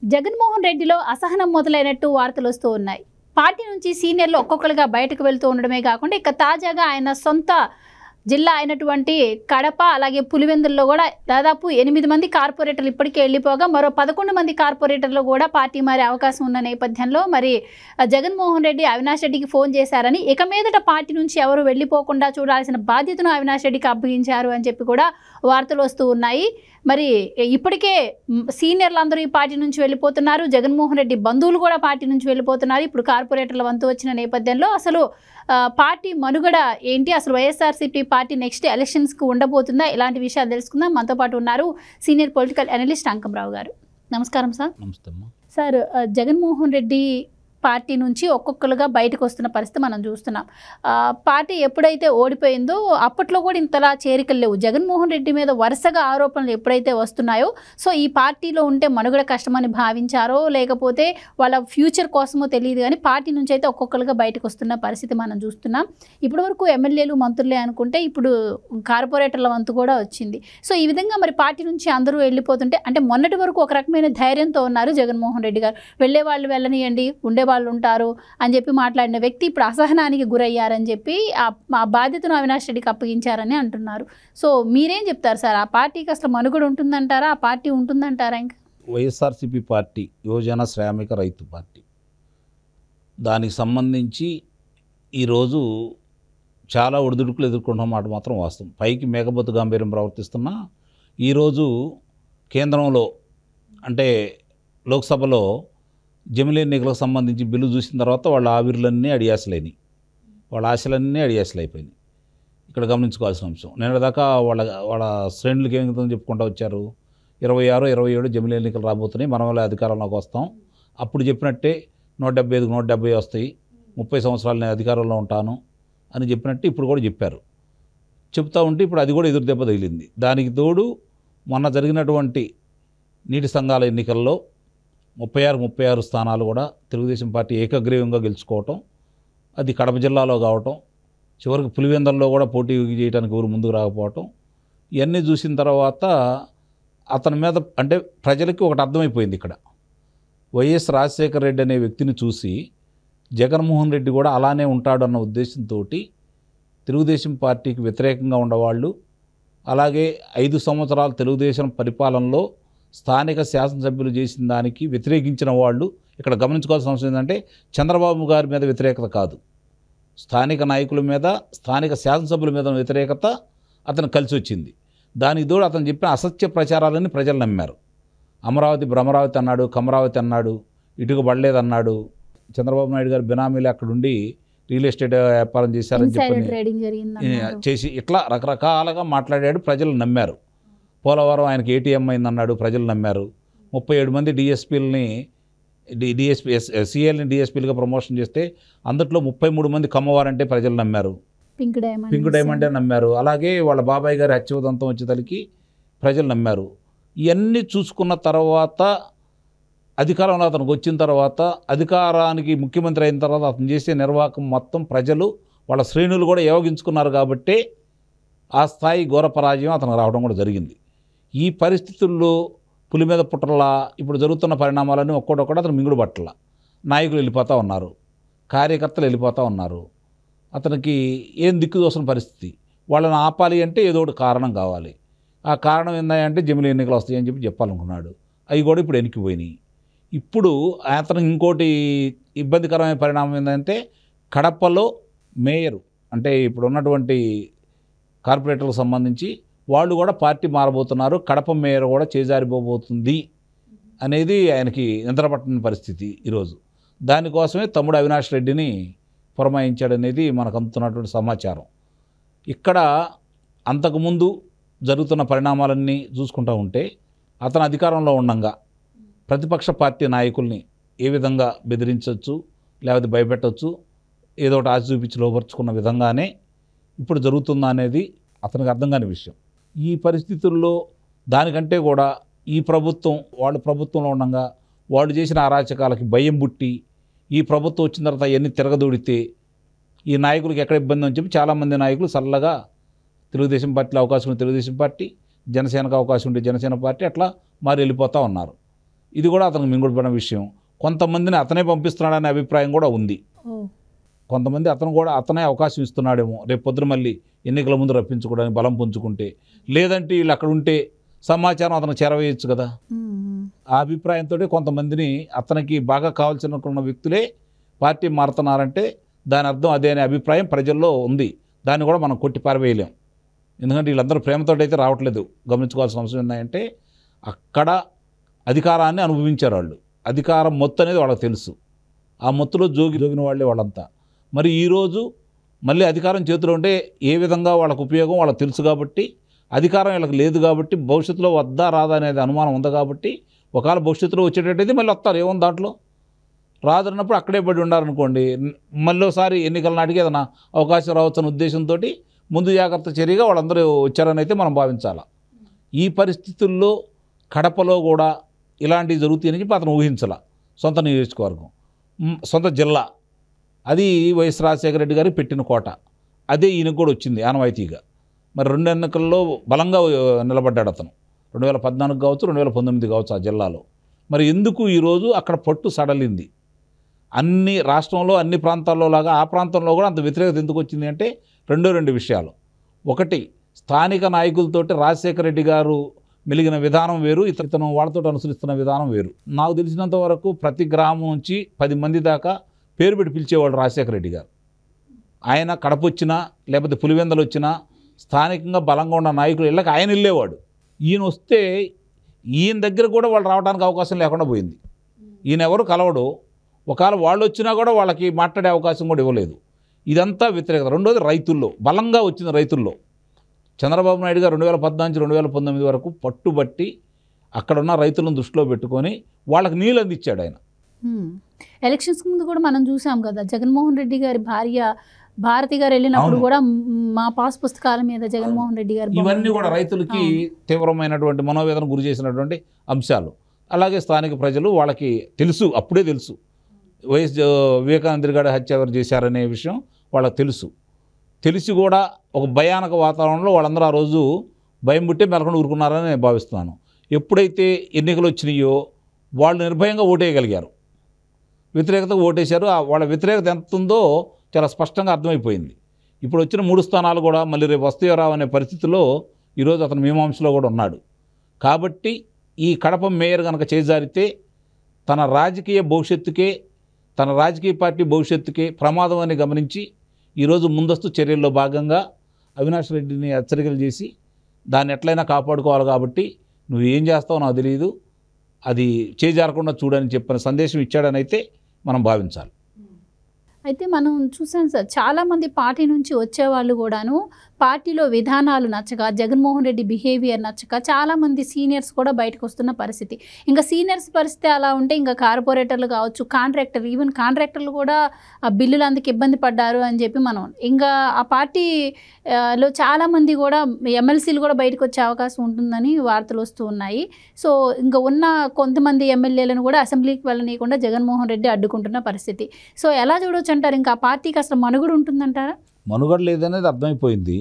జగన్మోహన్ రెడ్డిలో అసహనం మొదలైనట్టు వార్తలు వస్తూ ఉన్నాయి. పార్టీ నుంచి సీనియర్లు ఒక్కొక్కరుగా బయటకు వెళ్తూ ఉండడమే కాకుండా ఇక తాజాగా ఆయన సొంత జిల్లా అయినటువంటి కడప అలాగే పులివెందుల్లో కూడా దాదాపు 8 మంది కార్పొరేటర్లు ఇప్పటికే వెళ్ళిపోగా మరో 11 మంది కార్పొరేటర్లు కూడా పార్టీ మారే అవకాశం ఉన్న నేపథ్యంలో మరి జగన్మోహన్ రెడ్డి అవినాష్ రెడ్డికి ఫోన్ చేశారని ఇక మీదట పార్టీ నుంచి ఎవరు వెళ్ళిపోకుండా చూడాల్సిన బాధ్యతను అవినాష్ రెడ్డికి అప్పగించారు అని చెప్పి కూడా వార్తలు వస్తూ ఉన్నాయి. మరి ఇప్పటికే సీనియర్లు అందరూ ఈ పార్టీ నుంచి వెళ్ళిపోతున్నారు. జగన్మోహన్ రెడ్డి బంధువులు కూడా పార్టీ నుంచి వెళ్ళిపోతున్నారు. ఇప్పుడు కార్పొరేటర్ల వంతు వచ్చిన నేపథ్యంలో అసలు పార్టీ మనుగడ ఏంటి, అసలు వైఎస్ఆర్సీపీ పార్టీ నెక్స్ట్ ఎలక్షన్స్కి ఉండబోతుందా, ఇలాంటి విషయాలు తెలుసుకుందాం. మనతో పాటు ఉన్నారు సీనియర్ పొలిటికల్ అనలిస్ట్ అంకంరావు గారు. నమస్కారం సార్. నమస్తే అమ్మా. సార్, జగన్మోహన్ రెడ్డి పార్టీ నుంచి ఒక్కొక్కరుగా బయటకు వస్తున్న పరిస్థితి మనం చూస్తున్నాం. పార్టీ ఎప్పుడైతే ఓడిపోయిందో అప్పట్లో కూడా ఇంతలా చేరికలు లేవు. జగన్మోహన్ రెడ్డి మీద వరుసగా ఆరోపణలు ఎప్పుడైతే వస్తున్నాయో సో ఈ పార్టీలో ఉంటే మనుగడ కష్టమని భావించారో లేకపోతే వాళ్ళ ఫ్యూచర్ కోసమో తెలియదు కానీ పార్టీ నుంచి అయితే ఒక్కొక్కరుగా బయటకు వస్తున్న పరిస్థితి మనం చూస్తున్నాం. ఇప్పటి వరకు ఎమ్మెల్యేలు మంత్రులే అనుకుంటే ఇప్పుడు కార్పొరేటర్ల వంతు కూడా వచ్చింది. సో ఈ విధంగా మరి పార్టీ నుంచి అందరూ వెళ్ళిపోతుంటే అంటే మొన్నటి వరకు ఒక రకమైన ధైర్యంతో ఉన్నారు జగన్మోహన్ రెడ్డి గారు. వెళ్ళే వాళ్ళు వెళ్ళనియండి, ఉండే వాళ్ళు ఉంటారు అని చెప్పి మాట్లాడిన వ్యక్తి ఇప్పుడు అసహనానికి గురయ్యారని చెప్పి ఆ బాధ్యతను అవినాష్ రెడ్డికి అప్పగించారని అంటున్నారు. సో మీరేం చెప్తారు సార్? ఆ పార్టీకి అసలు మనుగడ ఉంటుందంటారా? ఆ పార్టీ ఉంటుందంటారా? ఇంకా వైఎస్ఆర్సీపీ పార్టీ యువజన శ్రామిక రైతు పార్టీ, దానికి సంబంధించి ఈరోజు చాలా ఒడిదుడుకులు ఎదుర్కొంటున్న మాట మాత్రం వాస్తవం. పైకి మేఘబొత్తు గాంభీర్యం ప్రవర్తిస్తున్నా ఈరోజు కేంద్రంలో అంటే లోక్సభలో జమిలీ ఎన్నికలకు సంబంధించి బిల్లు చూసిన తర్వాత వాళ్ళ ఆవిర్లన్నీ అడియాసలేని, వాళ్ళ ఆశలన్నీ అడియాసలైపోయినాయి. ఇక్కడ గమనించుకోవాల్సిన అంశం. నిన్నదాకా వాళ్ళ శ్రేణులకి ఏం చెప్పుకుంటూ వచ్చారు, 26, 27 జమిలీ ఎన్నికలు రాబోతున్నాయి, మన వల్ల అధికారంలోకి వస్తాం, అప్పుడు చెప్పినట్టే 175కు 170 వస్తాయి, 30 సంవత్సరాలు నేను అధికారంలో ఉంటాను అని చెప్పినట్టు ఇప్పుడు కూడా చెప్పారు. చెప్తా ఉంటే ఇప్పుడు అది కూడా ఎదురు దెబ్బ తగిలింది. దానికి తోడు మొన్న జరిగినటువంటి నీటి సంఘాల ఎన్నికల్లో 36 స్థానాలు కూడా తెలుగుదేశం పార్టీ ఏకగ్రీవంగా గెలుచుకోవటం, అది కడప జిల్లాలో కావటం, చివరికి పులివెందుల్లో కూడా పోటీ చేయడానికి ఊరు ముందుకు రాకపోవటం, ఇవన్నీ చూసిన తర్వాత అతని మీద అంటే ప్రజలకి ఒకటి అర్థమైపోయింది. ఇక్కడ వైఎస్ రాజశేఖర రెడ్డి అనే వ్యక్తిని చూసి జగన్మోహన్ రెడ్డి కూడా అలానే ఉంటాడు అన్న ఉద్దేశంతో తెలుగుదేశం పార్టీకి వ్యతిరేకంగా ఉండేవాళ్ళు, అలాగే 5 సంవత్సరాలు తెలుగుదేశం పరిపాలనలో స్థానిక శాసనసభ్యులు చేసిన దానికి వ్యతిరేకించిన వాళ్ళు, ఇక్కడ గమనించుకోవాల్సిన అవసరం ఏంటంటే చంద్రబాబు గారి మీద వ్యతిరేకత కాదు, స్థానిక నాయకుల మీద, స్థానిక శాసనసభ్యుల మీద వ్యతిరేకత అతను కలిసి వచ్చింది. దానికి తోడు అతను చెప్పిన అసత్య ప్రచారాలని ప్రజలు నమ్మారు. అమరావతి భ్రమరావతి అన్నాడు, కమరావతి అన్నాడు, ఇటుక పడలేదన్నాడు, చంద్రబాబు నాయుడు గారు బినామీలు అక్కడుండి రియల్ ఎస్టేట్ వ్యాపారం చేశారని చెప్పి చేసి ఇట్లా రకరకాలుగా మాట్లాడాడు, ప్రజలు నమ్మారు. పోలవరం ఆయనకి ఏటీఎం అయిందన్నాడు, ప్రజలు నమ్మారు. 37 మంది డిఎస్పీలని సీఎల్ని డిఎస్పీలుగా ప్రమోషన్ చేస్తే అందులో 33 మంది కమ్మవారంటే ప్రజలు నమ్మారు, పింక్ డైమండ్ నమ్మారు. అలాగే వాళ్ళ బాబాయ్ గారి హత్యోదంతం వచ్చేసరికి ప్రజలు నమ్మారు. ఇవన్నీ చూసుకున్న తర్వాత అధికారంలో అతనికి వచ్చిన తర్వాత, అధికారానికి ముఖ్యమంత్రి అయిన తర్వాత అతను చేసే నిర్వాహకం మొత్తం ప్రజలు వాళ్ళ శ్రేణులు కూడా యోగించుకున్నారు. కాబట్టి ఆ స్థాయి ఘోర పరాజయం అతనికి రావడం కూడా జరిగింది. ఈ పరిస్థితుల్లో పులి మీద పుట్టలా ఇప్పుడు జరుగుతున్న పరిణామాలన్నీ ఒక్కొక్కటి అతను మింగుడు పట్టల. నాయకులు వెళ్ళిపోతూ ఉన్నారు, కార్యకర్తలు వెళ్ళిపోతూ ఉన్నారు. అతనికి ఏం దిక్కు దోసిన పరిస్థితి. వాళ్ళని ఆపాలి అంటే ఏదో ఒకటి కారణం కావాలి. ఆ కారణం ఏందంటే జమిలీ ఎన్నికలు వస్తాయని చెప్పాలనుకున్నాడు. అవి కూడా ఇప్పుడు వెనక్కిపోయినాయి. ఇప్పుడు అతనికి ఇంకోటి ఇబ్బందికరమైన పరిణామం ఏంటంటే కడపలో మేయరు అంటే ఇప్పుడు ఉన్నటువంటి కార్పొరేటర్లకు సంబంధించి వాళ్ళు కూడా పార్టీ మారబోతున్నారు, కడప మేయర్ కూడా చేజారిపోబోతుంది అనేది ఆయనకి నిద్రపట్టని పరిస్థితి ఈరోజు. దానికోసమే తమ్ముడు అవినాష్ రెడ్డిని పురమాయించాడనేది మనకు అందుతున్నటువంటి సమాచారం. ఇక్కడ అంతకుముందు జరుగుతున్న పరిణామాలన్నీ చూసుకుంటూ ఉంటే అతను అధికారంలో ఉండగా ప్రతిపక్ష పార్టీ నాయకుల్ని ఏ విధంగా బెదిరించవచ్చు, లేకపోతే భయపెట్టవచ్చు, ఏదో ఒకటి ఆశ చూపించి లోపరుచుకున్న విధంగానే ఇప్పుడు జరుగుతుందా అనేది అతనికి అర్థం కాని విషయం. ఈ పరిస్థితుల్లో దానికంటే కూడా ఈ ప్రభుత్వం వాళ్ళు ప్రభుత్వంలో ఉండగా వాళ్ళు చేసిన అరాచకాలకి భయం పుట్టి ఈ ప్రభుత్వం వచ్చిన తర్వాత అవన్నీ తిరగదూడితే ఈ నాయకులకు ఎక్కడ ఇబ్బంది అని చెప్పి చాలామంది నాయకులు చల్లగా తెలుగుదేశం పార్టీలో అవకాశం ఉంటే తెలుగుదేశం పార్టీ, జనసేనకు అవకాశం ఉంటే జనసేన పార్టీ అట్లా మారి వెళ్ళిపోతూ ఉన్నారు. ఇది కూడా అతనికి మింగుడుపడిన విషయం. కొంతమందిని అతనే పంపిస్తున్నాడనే అభిప్రాయం కూడా ఉంది. కొంతమంది అతనే అవకాశం ఇస్తున్నాడేమో రేపు పొద్దున మళ్ళీ ఎన్నికల ముందు రప్పించుకోవడానికి బలం పుంజుకుంటే, లేదంటే వీళ్ళు అక్కడ ఉంటే సమాచారం అతను చేరవేయచ్చు కదా. ఆ అభిప్రాయంతో కొంతమందిని అతనికి బాగా కావాల్సిన వ్యక్తులే పార్టీ మారుతున్నారంటే దాని అర్థం అదే అనే అభిప్రాయం ప్రజల్లో ఉంది. దాన్ని కూడా మనం కొట్టి పారవేయలేం. ఎందుకంటే వీళ్ళందరూ ప్రేమతో అయితే రావట్లేదు. గమనించుకోవాల్సిన అవసరం ఏంటంటే అక్కడ అధికారాన్ని అనుభవించారు వాళ్ళు. అధికారం మొత్తు అనేది వాళ్ళకి తెలుసు. ఆ మొత్తులో జోగిన వాళ్ళే వాళ్ళంతా. మరి ఈరోజు మళ్ళీ అధికారం చేతిలో ఉంటే ఏ విధంగా వాళ్ళకు ఉపయోగం వాళ్ళకి తెలుసు కాబట్టి, అధికారం వీళ్ళకి లేదు కాబట్టి, భవిష్యత్తులో వద్దా రాదా అనేది అనుమానం ఉంది కాబట్టి, ఒకవేళ భవిష్యత్తులో వచ్చేటట్టయితే మళ్ళీ వస్తారు. ఏముంది దాంట్లో? రాదన్నప్పుడు అక్కడే పడి ఉండారనుకోండి, మళ్ళీసారి ఎన్నికల నాటికి ఏదైనా అవకాశం రావచ్చన్న ఉద్దేశంతో ముందు జాగ్రత్త చర్యగా వాళ్ళందరూ వచ్చారని అయితే మనం భావించాలి. ఈ పరిస్థితుల్లో కడపలో కూడా ఇలాంటివి జరుగుతాయని చెప్పి అతను ఊహించాల. సొంత నియోజకవర్గం, సొంత జిల్లా, అది వైఎస్ రాజశేఖర రెడ్డి గారికి పెట్టిన కోట. అదే ఈయనకు కూడా వచ్చింది ఆనవాయితీగా. మరి 2 ఎన్నికల్లో బలంగా నిలబడ్డాడు అతను. 2014 కావచ్చు, 2019 కావచ్చు ఆ జిల్లాలో. మరి ఎందుకు ఈరోజు అక్కడ పట్టు సడలింది? అన్ని రాష్ట్రంలో అన్ని ప్రాంతాల్లో లాగా ఆ ప్రాంతంలో కూడా అంత వ్యతిరేకత ఎందుకు వచ్చింది అంటే రెండు విషయాలు. ఒకటి, స్థానిక నాయకులతోటి రాజశేఖర రెడ్డి గారు మెలిగిన విధానం వేరు, ఇతను వాళ్ళతో అనుసరిస్తున్న విధానం వేరు. నాకు తెలిసినంత వరకు ప్రతి గ్రామం నుంచి 10 మంది దాకా పేరు పెట్టి పిలిచేవాడు రాజశేఖర రెడ్డి గారు. ఆయన కడప వచ్చినా లేకపోతే పులివెందలు వచ్చినా స్థానికంగా బలంగా ఉన్న నాయకులు ఇళ్ళకి ఆయన వెళ్ళేవాడు. ఈయన వస్తే ఈయన దగ్గర కూడా వాళ్ళు రావడానికి అవకాశం లేకుండా పోయింది. ఈయన ఎవరు కలవడు. ఒకవేళ వాళ్ళు వచ్చినా కూడా వాళ్ళకి మాట్లాడే అవకాశం కూడా ఇవ్వలేదు. ఇదంతా వ్యతిరేకత. రెండోది రైతుల్లో బలంగా వచ్చింది. రైతుల్లో చంద్రబాబు నాయుడు గారు 2014 నుంచి 2019 వరకు పట్టుబట్టి అక్కడున్న రైతులను దృష్టిలో పెట్టుకొని వాళ్ళకి నీళ్ళు అందించాడు ఆయన. ఎలక్షన్స్ ముందు కూడా మనం చూసాం కదా, జగన్మోహన్ రెడ్డి గారి భార్య భారతి గారు వెళ్ళినప్పుడు కూడా మా పాస్ పుస్తకాల మీద జగన్మోహన్ రెడ్డి గారు, ఇవన్నీ కూడా రైతులకి తీవ్రమైనటువంటి మనోవేదన గురి చేసినటువంటి అంశాలు. అలాగే స్థానిక ప్రజలు వాళ్ళకి తెలుసు, అప్పుడే తెలుసు వైఎస్ వివేకానంద గారి హత్య ఎవరు చేశారనే విషయం వాళ్ళకి తెలిసి కూడా ఒక భయానక వాతావరణంలో వాళ్ళందరూ ఆ రోజు భయం పుట్టే మెలకొని ఊరుకున్నారని నేను భావిస్తున్నాను. ఎప్పుడైతే ఎన్నికలు వచ్చినాయో వాళ్ళు నిర్భయంగా ఓటేయగలిగారు, వ్యతిరేకతగా ఓటేశారు. వాళ్ళ వ్యతిరేకత ఎంత ఉందో చాలా స్పష్టంగా అర్థమైపోయింది. ఇప్పుడు వచ్చిన 3 స్థానాలు కూడా మళ్ళీ రేపు వస్తాయో రావు అనే పరిస్థితిలో ఈరోజు అతను మీమాంసలో కూడా ఉన్నాడు. కాబట్టి ఈ కడప మేయర్ కనుక చేజారితే తన రాజకీయ భవిష్యత్తుకే, తన రాజకీయ పార్టీ భవిష్యత్తుకే ప్రమాదం అని గమనించి ఈరోజు ముందస్తు చర్యల్లో భాగంగా అవినాష్ రెడ్డిని హెచ్చరికలు చేసి దాన్ని ఎట్లయినా కాపాడుకోవాలి. కాబట్టి నువ్వు ఏం చేస్తావో నాకు తెలియదు, అది చేజారకుండా చూడని చెప్పిన సందేశం ఇచ్చాడని అయితే మనం భావించాలి. అయితే మనం చూసాం సార్, చాలామంది పార్టీ నుంచి వచ్చేవాళ్ళు కూడాను పార్టీలో విధానాలు నచ్చక, జగన్మోహన్ రెడ్డి బిహేవియర్ నచ్చక చాలామంది సీనియర్స్ కూడా బయటకు వస్తున్న పరిస్థితి. ఇంకా సీనియర్స్ పరిస్థితి అలా ఉంటే ఇంకా కార్పొరేటర్లు కావచ్చు, ఈవెన్ కాంట్రాక్టర్లు కూడా ఆ బిల్లులు అందుకు ఇబ్బంది పడ్డారు అని చెప్పి మనం ఇంకా ఆ పార్టీలో చాలామంది కూడా ఎమ్మెల్సీలు కూడా బయటకు వచ్చే అవకాశం ఉంటుందని వార్తలు వస్తూ ఉన్నాయి. సో ఇంకా ఉన్న కొంతమంది ఎమ్మెల్యేలను కూడా అసెంబ్లీకి వెళ్ళనీయకుండా జగన్మోహన్ రెడ్డి అడ్డుకుంటున్న పరిస్థితి. సో ఎలా చూడవచ్చు అంటారు? ఇంకా ఆ పార్టీకి అసలు మనుగడ ఉంటుందంటారా? మనుగడ లేదనేది అర్థమైపోయింది.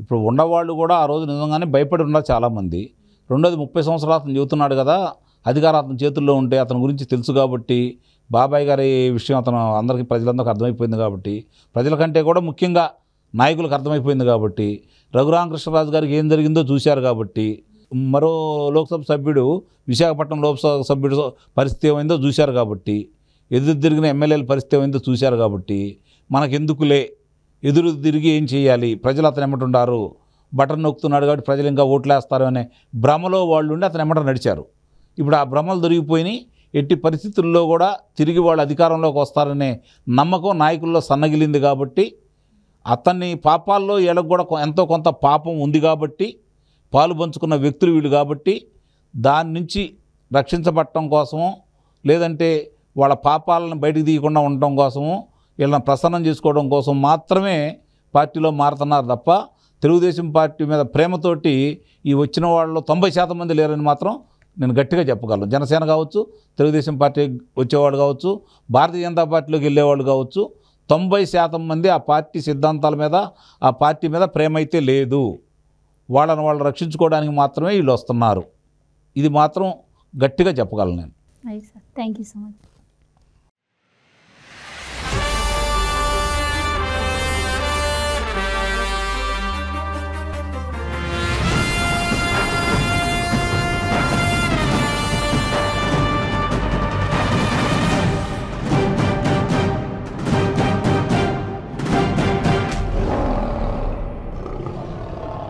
ఇప్పుడు ఉన్నవాళ్ళు కూడా ఆ రోజు నిజంగానే భయపడి ఉన్నారు చాలామంది. రెండోది 30 సంవత్సరాలు అతను చెబుతున్నాడు కదా, అధికారం అతని చేతుల్లో ఉంటే అతని గురించి తెలుసు కాబట్టి, బాబాయ్ గారి విషయం అతను అందరికీ ప్రజలందరికీ అర్థమైపోయింది కాబట్టి, ప్రజల కంటే కూడా ముఖ్యంగా నాయకులకు అర్థమైపోయింది కాబట్టి, రఘురామకృష్ణరాజు గారికి ఏం జరిగిందో చూశారు కాబట్టి, మరో లోక్సభ సభ్యుడు విశాఖపట్నం లోక్సభ సభ్యుడు పరిస్థితి ఏమైందో చూశారు కాబట్టి, ఎదురు తిరిగిన ఎమ్మెల్యేల పరిస్థితి ఏమైందో చూశారు కాబట్టి, మనకెందుకులే ఎదురు తిరిగి ఏం చేయాలి, ప్రజలు అతను ఎమ్మటుండారు, బటన్ నొక్కుతున్నాడు కాబట్టి ప్రజలు ఇంకా ఓట్లేస్తారు అనే భ్రమలో వాళ్ళు ఉండి అతను ఎమ్మట నడిచారు. ఇప్పుడు ఆ భ్రమలు దొరికిపోయి ఎట్టి పరిస్థితుల్లో కూడా తిరిగి వాళ్ళు అధికారంలోకి వస్తారనే నమ్మకం నాయకుల్లో సన్నగిలింది కాబట్టి, అతన్ని పాపాల్లో వీళ్ళకు కూడా ఎంతో కొంత పాపం ఉంది కాబట్టి, పాలు పంచుకున్న వ్యక్తులు వీళ్ళు కాబట్టి, దాని నుంచి రక్షించబడటం కోసమో లేదంటే వాళ్ళ పాపాలను బయటికి తీయకుండా ఉండటం కోసమో వీళ్ళని ప్రసన్నం చేసుకోవడం కోసం మాత్రమే పార్టీలో మారుతున్నారు తప్ప, తెలుగుదేశం పార్టీ మీద ప్రేమతోటి ఈ వచ్చిన వాళ్ళు 90% మంది లేరని మాత్రం నేను గట్టిగా చెప్పగలను. జనసేన కావచ్చు, తెలుగుదేశం పార్టీ వచ్చేవాళ్ళు కావచ్చు, భారతీయ జనతా పార్టీలోకి వెళ్ళేవాళ్ళు కావచ్చు, 90% మంది ఆ పార్టీ సిద్ధాంతాల మీద, ఆ పార్టీ మీద ప్రేమ అయితే లేదు. వాళ్ళని వాళ్ళు రక్షించుకోవడానికి మాత్రమే వీళ్ళు వస్తున్నారు. ఇది మాత్రం గట్టిగా చెప్పగలను నేను. Right sir, thank you so much.